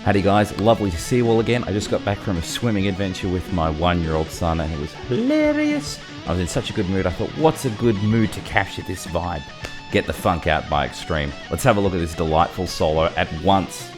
Howdy guys, lovely to see you all again. I just got back from a swimming adventure with my 1-year-old son and it was hilarious. I was in such a good mood, I thought, what's a good mood to capture this vibe? Get the funk out by extreme. Let's have a look at this delightful solo at once.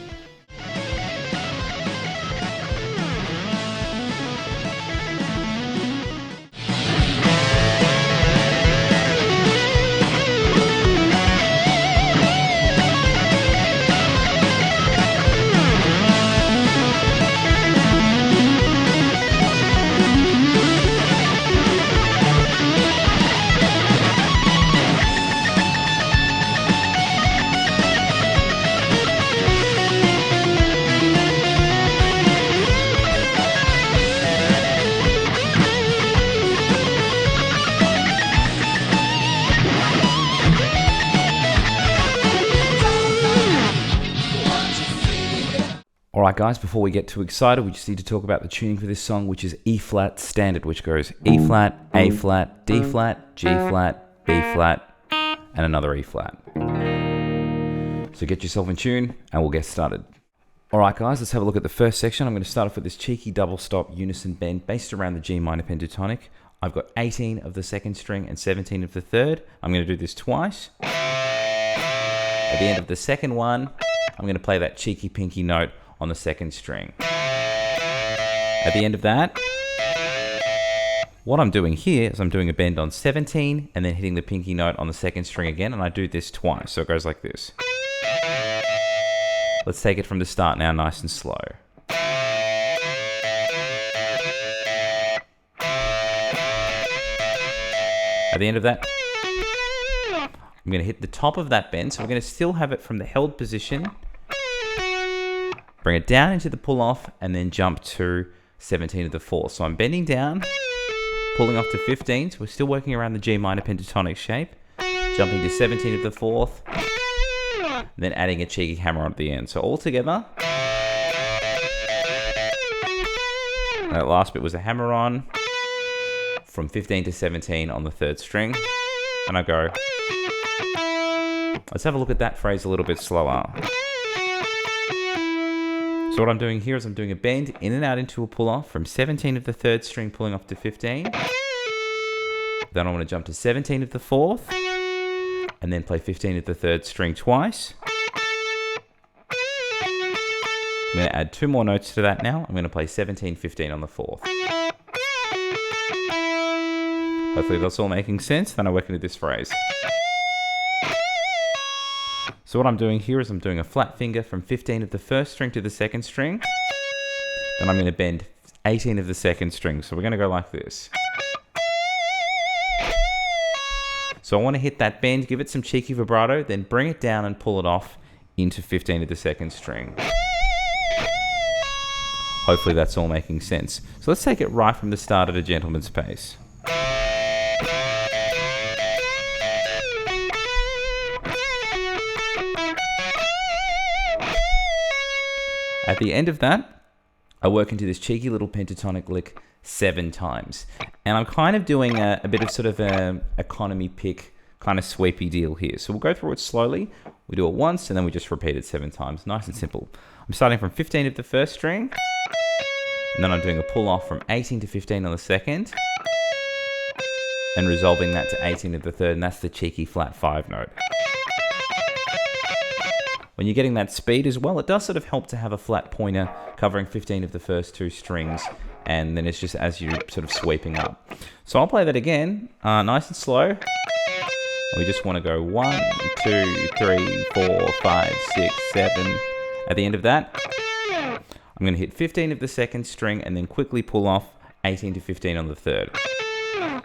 Alright guys, before we get too excited, we just need to talk about the tuning for this song, which is E flat standard, which goes E flat, A flat, D flat, G flat, B flat, and another E flat. So get yourself in tune and we'll get started. Alright guys, let's have a look at the first section. I'm going to start off with this cheeky double stop unison bend based around the G minor pentatonic. I've got 18 of the second string and 17 of the third. I'm going to do this twice. At the end of the second one, I'm going to play that cheeky pinky note on the second string. At the end of that, what I'm doing here is I'm doing a bend on 17 and then hitting the pinky note on the second string again, and I do this twice, so it goes like this. Let's take it from the start now, nice and slow. At the end of that, I'm going to hit the top of that bend, so we're going to still have it from the held position, bring it down into the pull off, and then jump to 17 of the fourth. So I'm bending down, pulling off to 15, so we're still working around the G minor pentatonic shape, jumping to 17 of the fourth, and then adding a cheeky hammer on at the end. So all together, that last bit was a hammer on from 15 to 17 on the third string, and I go. Let's have a look at that phrase a little bit slower. So what I'm doing here is I'm doing a bend in and out into a pull off from 17 of the third string pulling off to 15. Then I want to jump to 17 of the fourth and then play 15 of the third string twice. I'm going to add 2 more notes to that now. I'm going to play 17, 15 on the fourth. Hopefully that's all making sense. Then I work into this phrase. So what I'm doing here is I'm doing a flat finger from 15 of the first string to the second string. Then I'm going to bend 18 of the second string. So we're going to go like this. So I want to hit that bend, give it some cheeky vibrato, then bring it down and pull it off into 15 of the second string. Hopefully that's all making sense. So let's take it right from the start at a gentleman's pace. At the end of that, I work into this cheeky little pentatonic lick 7 times. And I'm kind of doing a bit of sort of an economy pick kind of sweepy deal here. So we'll go through it slowly. We do it once and then we just repeat it 7 times. Nice and simple. I'm starting from 15 of the first string. And then I'm doing a pull off from 18 to 15 on the second. And resolving that to 18 of the third. And that's the cheeky flat 5 note. When you're getting that speed as well, it does sort of help to have a flat pointer covering 15 of the first 2 strings, and then it's just as you're sort of sweeping up. So I'll play that again, nice and slow. We just want to go 1, 2, 3, 4, 5, 6, 7. At the end of that, I'm going to hit 15 of the second string and then quickly pull off 18 to 15 on the third.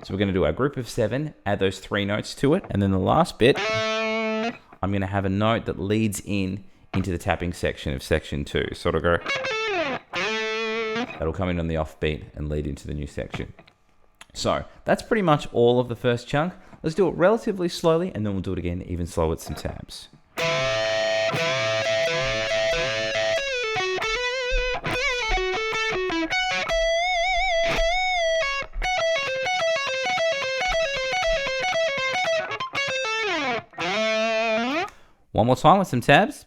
So we're going to do our group of 7, add those 3 notes to it, and then the last bit, I'm going to have a note that leads into the tapping section of section 2. So it'll go, that'll come in on the offbeat and lead into the new section. So that's pretty much all of the first chunk. Let's do it relatively slowly and then we'll do it again even slower with some tabs. One more time with some tabs.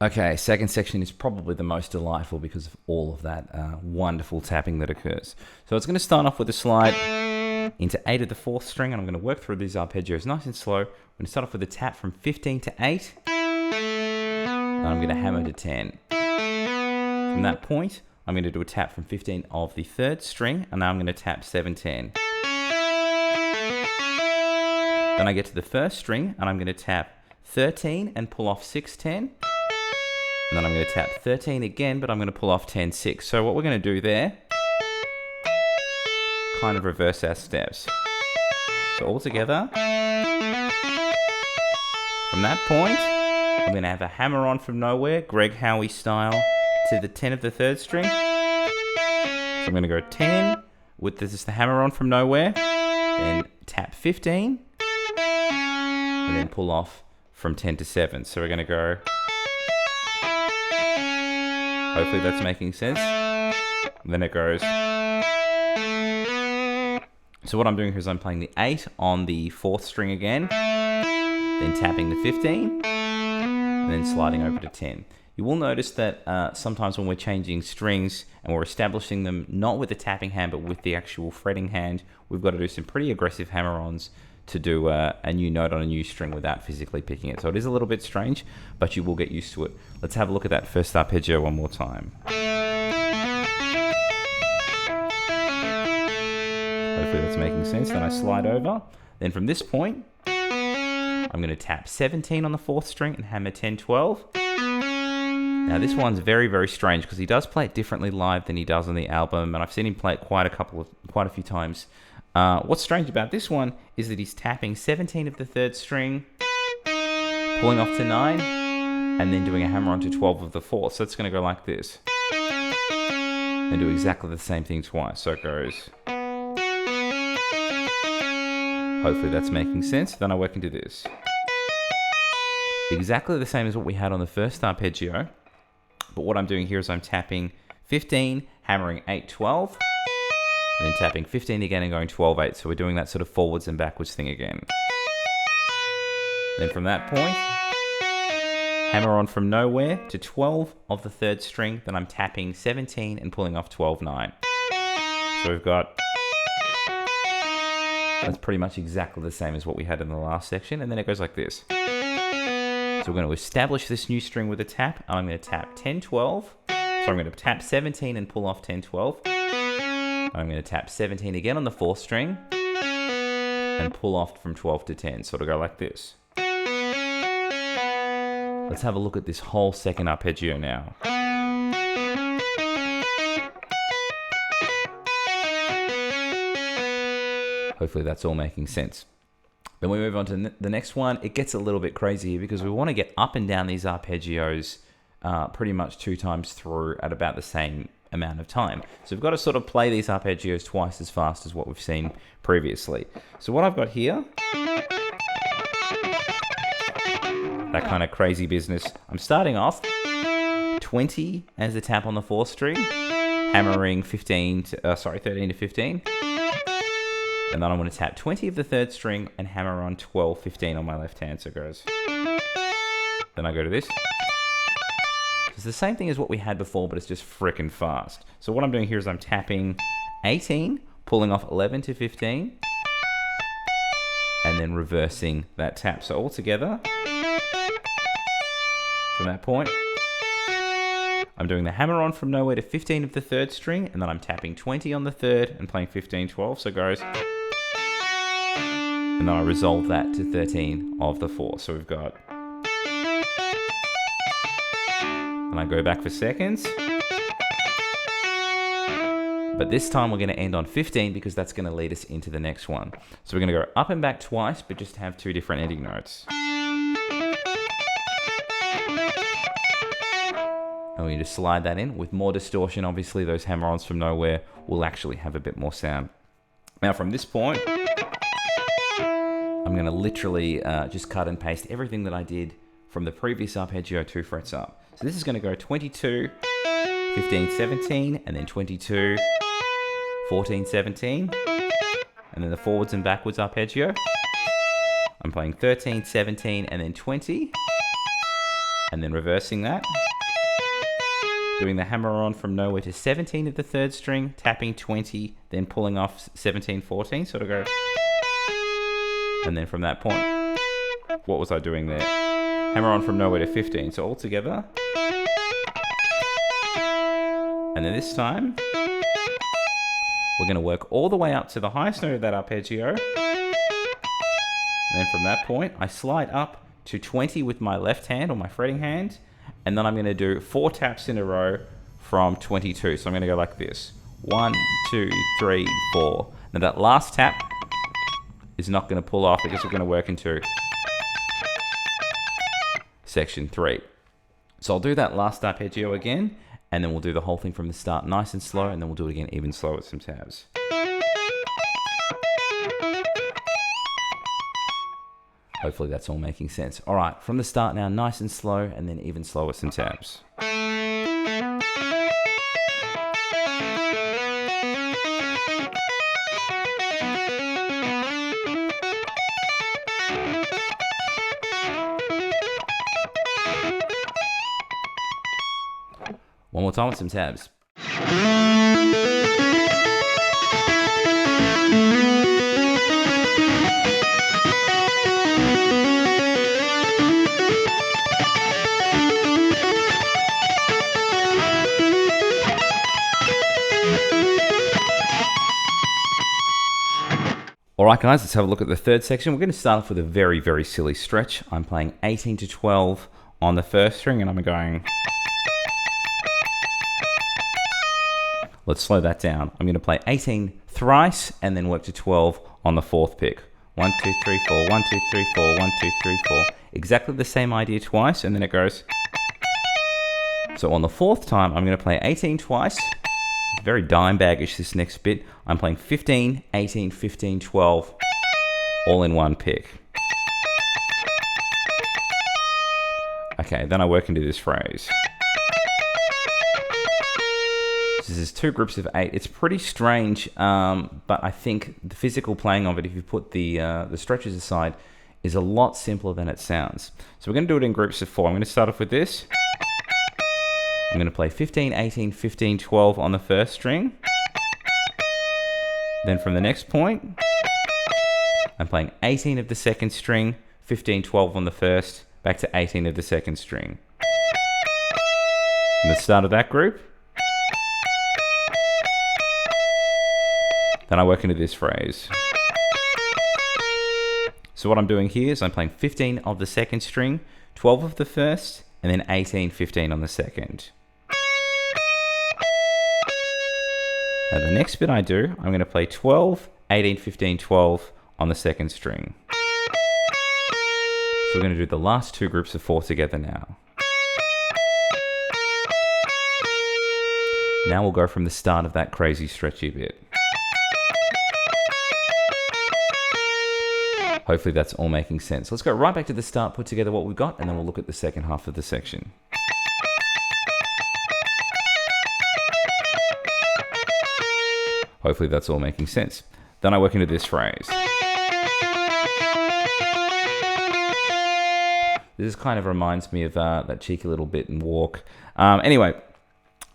Okay, second section is probably the most delightful because of all of that wonderful tapping that occurs. So it's going to start off with a slide into 8 of the 4th string, and I'm going to work through these arpeggios nice and slow. I'm going to start off with a tap from 15 to 8, and I'm going to hammer to 10. From that point, I'm going to do a tap from 15 of the 3rd string, and now I'm going to tap 7-10. Then I get to the 1st string, and I'm going to tap 13 and pull off 6-10. And then I'm going to tap 13 again, but I'm going to pull off 10-6. So what we're going to do there, kind of reverse our steps. So all together, from that point, I'm going to have a hammer on from nowhere, Greg Howie style, to the 10 of the 3rd string. So I'm going to go 10, with this is the hammer on from nowhere, then tap 15, and then pull off from 10 to 7. So we're going to go... Hopefully that's making sense. And then it goes. So what I'm doing here is I'm playing the 8 on the 4th string again, then tapping the 15, and then sliding over to 10. You will notice that sometimes when we're changing strings and we're establishing them not with the tapping hand but with the actual fretting hand, we've got to do some pretty aggressive hammer-ons to do a new note on a new string without physically picking it. So it is a little bit strange, but you will get used to it. Let's have a look at that first arpeggio one more time. Hopefully that's making sense. Then I slide over. Then from this point, I'm going to tap 17 on the 4th string and hammer 10-12. Now this one's very, very strange because he does play it differently live than he does on the album, and I've seen him play it quite a few times. What's strange about this one is that he's tapping 17 of the 3rd string, pulling off to 9, and then doing a hammer onto 12 of the 4th. So it's going to go like this. And do exactly the same thing twice. So it goes... Hopefully that's making sense. Then I work into this. Exactly the same as what we had on the first arpeggio. But what I'm doing here is I'm tapping 15, hammering 8-12, and then tapping 15 again and going 12-8. So we're doing that sort of forwards and backwards thing again. Then from that point, hammer on from nowhere to 12 of the 3rd string. Then I'm tapping 17 and pulling off 12-9. So we've got... That's pretty much exactly the same as what we had in the last section. And then it goes like this. So we're going to establish this new string with a tap. I'm going to tap 10-12. So I'm going to tap 17 and pull off 10-12. I'm going to tap 17 again on the 4th string and pull off from 12 to 10. So it'll go like this. Let's have a look at this whole second arpeggio now. Hopefully that's all making sense. Then we move on to the next one. It gets a little bit crazy because we want to get up and down these arpeggios pretty much 2 times through at about the same amount of time. So we've got to sort of play these arpeggios twice as fast as what we've seen previously. So what I've got here, that kind of crazy business. I'm starting off 20 as the tap on the 4th string, hammering 13 to 15. And then I'm going to tap 20 of the 3rd string and hammer on 12-15 on my left hand. So it goes. Then I go to this. It's the same thing as what we had before, but it's just frickin' fast. So what I'm doing here is I'm tapping 18, pulling off 11 to 15, and then reversing that tap. So all together, from that point, I'm doing the hammer on from nowhere to 15 of the 3rd string, and then I'm tapping 20 on the 3rd and playing 15-12. So it goes. And then I resolve that to 13 of the 4th. So we've got... And I go back for seconds. But this time we're going to end on 15 because that's going to lead us into the next one. So we're going to go up and back twice, but just have 2 different ending notes. And we need to slide that in. With more distortion, obviously, those hammer-ons from nowhere will actually have a bit more sound. Now from this point, I'm going to literally just cut and paste everything that I did from the previous arpeggio 2 frets up. So this is going to go 22, 15, 17, and then 22, 14, 17, and then the forwards and backwards arpeggio. I'm playing 13, 17, and then 20, and then reversing that. Doing the hammer on from nowhere to 17 of the third string, tapping 20, then pulling off 17, 14, sort of go. And then from that point, what was I doing there? Hammer on from nowhere to 15, so all together. And then this time, we're going to work all the way up to the highest note of that arpeggio. And then from that point, I slide up to 20 with my left hand or my fretting hand. And then I'm going to do 4 taps in a row from 22. So I'm going to go like this. 1, 2, 3, 4. Now that last tap is not going to pull off because we're going to work into section 3. So I'll do that last arpeggio again, and then we'll do the whole thing from the start nice and slow, and then we'll do it again even slower with some tabs. Hopefully that's all making sense. All right, from the start now, nice and slow, and then even slower with some tabs. One more time with some tabs. Alright guys, let's have a look at the third section. We're going to start off with a very, very silly stretch. I'm playing 18 to 12 on the first string, and I'm going... Let's slow that down. I'm going to play 18 thrice, and then work to 12 on the fourth pick. 1, 2, 3, 4, 1, 2, 3, 4, 1, 2, 3, 4. Exactly the same idea twice, and then it goes... So on the fourth time, I'm going to play 18 twice. It's very dime baggish, this next bit. I'm playing 15, 18, 15, 12, all in one pick. Okay, then I work into this phrase. This is 2 groups of 8. It's pretty strange, but I think the physical playing of it, if you put the stretches aside, is a lot simpler than it sounds. So we're going to do it in groups of 4. I'm going to start off with this. I'm going to play 15, 18, 15, 12 on the first string. Then from the next point, I'm playing 18 of the second string, 15, 12 on the first, back to 18 of the second string. From the start of that group, then I work into this phrase. So what I'm doing here is I'm playing 15 of the second string, 12 of the first, and then 18, 15 on the second. Now the next bit I do, I'm going to play 12, 18, 15, 12 on the second string. So we're going to do the last 2 groups of 4 together now. Now we'll go from the start of that crazy stretchy bit. Hopefully that's all making sense. Let's go right back to the start, put together what we've got, and then we'll look at the second half of the section. Hopefully that's all making sense. Then I work into this phrase. This kind of reminds me of that cheeky little bit in Walk. Anyway,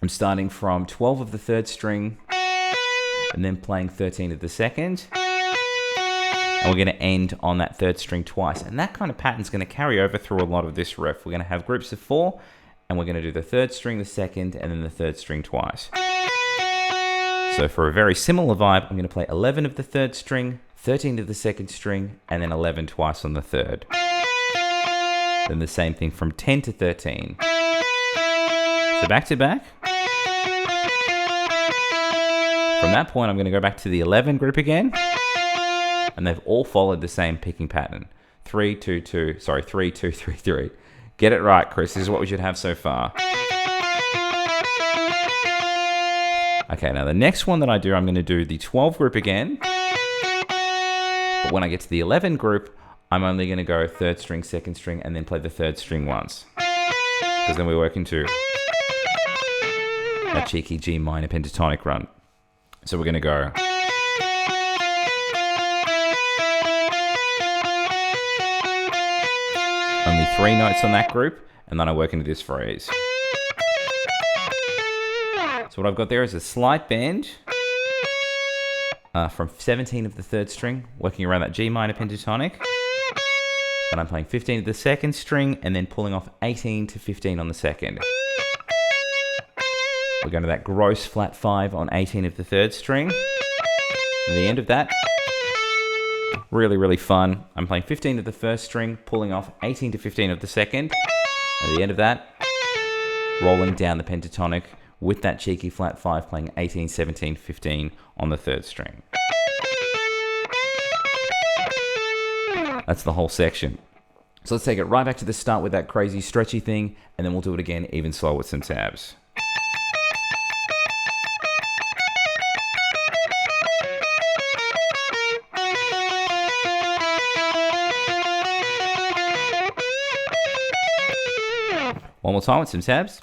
I'm starting from 12 of the third string, and then playing 13 of the second. And we're going to end on that third string twice. And that kind of pattern is going to carry over through a lot of this riff. We're going to have groups of 4, and we're going to do the third string, the second, and then the third string twice. So for a very similar vibe, I'm going to play 11 of the third string, 13 of the second string, and then 11 twice on the third. Then the same thing from 10 to 13. So back to back. From that point, I'm going to go back to the 11 group again. And they've all followed the same picking pattern. 3, 2, 2, 3, 2, 3, 3. Get it right, Chris. This is what we should have so far. Okay, now the next one that I do, I'm going to do the 12 group again. But when I get to the 11 group, I'm only going to go third string, second string, and then play the third string once. Because then we work into that cheeky G minor pentatonic run. So we're going to go... Only 3 notes on that group, and then I work into this phrase. So what I've got there is a slight bend from 17 of the 3rd string, working around that G minor pentatonic. And I'm playing 15 of the 2nd string, and then pulling off 18 to 15 on the 2nd. We're going to that gross flat 5 on 18 of the 3rd string. At the end of that, really, really fun. I'm playing 15 of the 1st string, pulling off 18 to 15 of the 2nd. At the end of that, rolling down the pentatonic with that cheeky flat 5, playing 18, 17, 15 on the 3rd string. That's the whole section. So let's take it right back to the start with that crazy stretchy thing, and then we'll do it again even slower with some tabs. One more time with some tabs.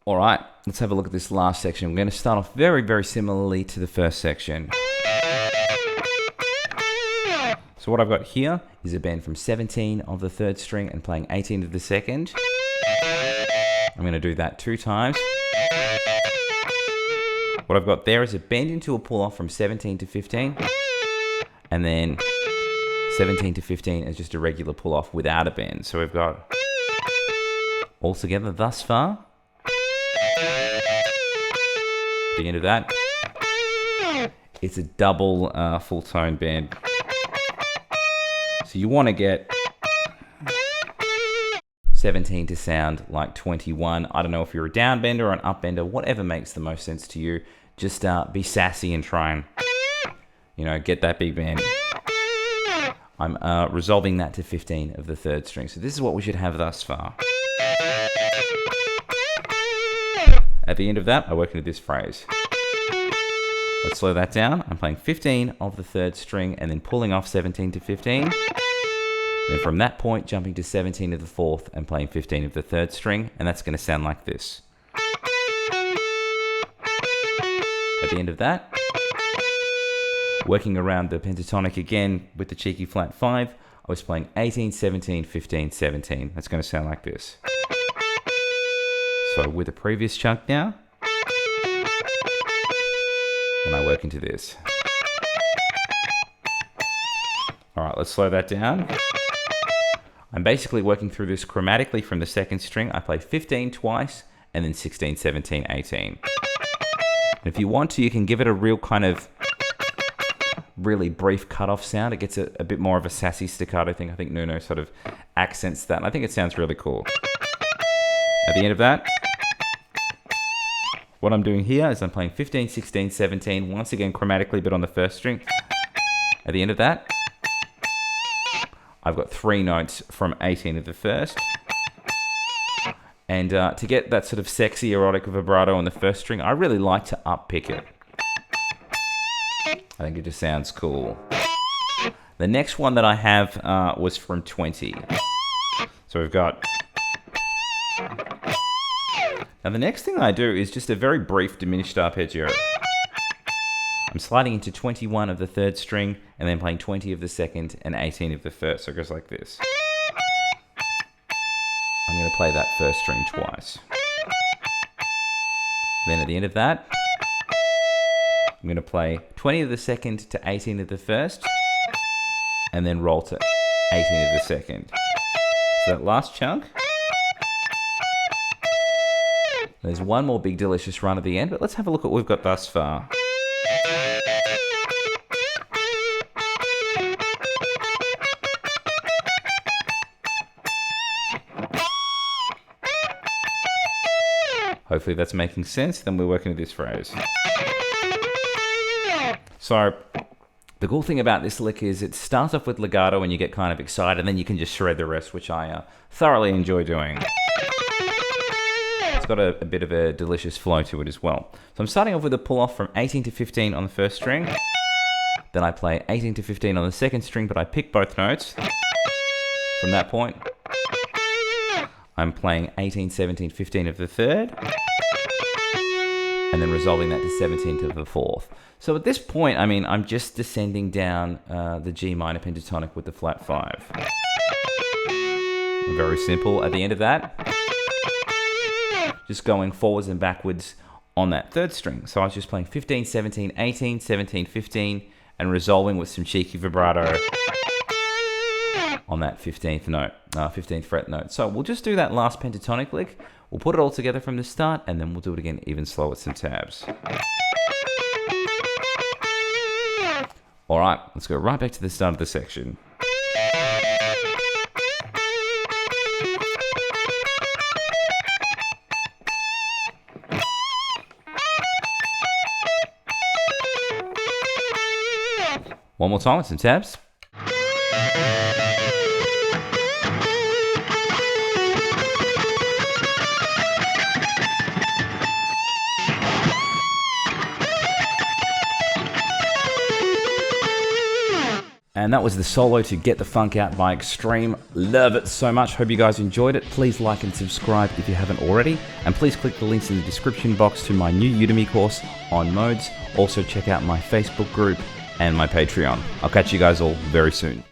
All right, let's have a look at this last section. We're going to start off very, very similarly to the first section. So what I've got here is a bend from 17 of the 3rd string and playing 18 of the 2nd. I'm going to do that 2 times. What I've got there is a bend into a pull off from 17 to 15. And then 17 to 15 is just a regular pull off without a bend. So we've got all together thus far. At the end of that, it's a double full tone bend. So you want to get 17 to sound like 21. I don't know if you're a down bender or an up bender, whatever makes the most sense to you. Just be sassy and try and, get that big bend. I'm resolving that to 15 of the 3rd string. So this is what we should have thus far. At the end of that, I work into this phrase. Let's slow that down. I'm playing 15 of the 3rd string and then pulling off 17 to 15. Then from that point, jumping to 17 of the 4th and playing 15 of the 3rd string, and that's going to sound like this. At the end of that, working around the pentatonic again with the cheeky flat 5, I was playing 18, 17, 15, 17. That's going to sound like this. So with the previous chunk now, and I work into this. All right, let's slow that down. I'm basically working through this chromatically from the 2nd string. I play 15 twice, and then 16, 17, 18. And if you want to, you can give it a real kind of really brief cut-off sound. It gets a bit more of a sassy staccato thing. I think Nuno sort of accents that, and I think it sounds really cool. At the end of that, what I'm doing here is I'm playing 15, 16, 17, once again chromatically, but on the 1st string. At the end of that, I've got 3 notes from 18 of the 1st. And to get that sort of sexy, erotic vibrato on the 1st string, I really like to up-pick it. I think it just sounds cool. The next one that I have was from 20. So we've got... Now the next thing I do is just a very brief diminished arpeggio. I'm sliding into 21 of the 3rd string and then playing 20 of the 2nd and 18 of the 1st. So it goes like this. I'm going to play that 1st string twice. Then at the end of that, I'm going to play 20 of the 2nd to 18 of the 1st and then roll to 18 of the 2nd. So that last chunk, there's one more big delicious run at the end, but let's have a look at what we've got thus far. Hopefully that's making sense. Then we're working with this phrase. So the cool thing about this lick is it starts off with legato and you get kind of excited, and then you can just shred the rest, which I thoroughly enjoy doing. It's got a bit of a delicious flow to it as well. So I'm starting off with a pull off from 18 to 15 on the 1st string. Then I play 18 to 15 on the 2nd string, but I pick both notes. From that point, I'm playing 18, 17, 15 of the third, and then resolving that to 17th of the fourth. So at this point, I mean, I'm just descending down the G minor pentatonic with the flat 5. Very simple. At the end of that, just going forwards and backwards on that third string. So I was just playing 15, 17, 18, 17, 15, and resolving with some cheeky vibrato on that 15th note, 15th fret note. So we'll just do that last pentatonic lick. We'll put it all together from the start, and then we'll do it again even slower with some tabs. All right, let's go right back to the start of the section. One more time with some tabs. And that was the solo to Get the Funk Out by Extreme. Love it so much. Hope you guys enjoyed it. Please like and subscribe if you haven't already. And please click the links in the description box to my new Udemy course on modes. Also check out my Facebook group and my Patreon. I'll catch you guys all very soon.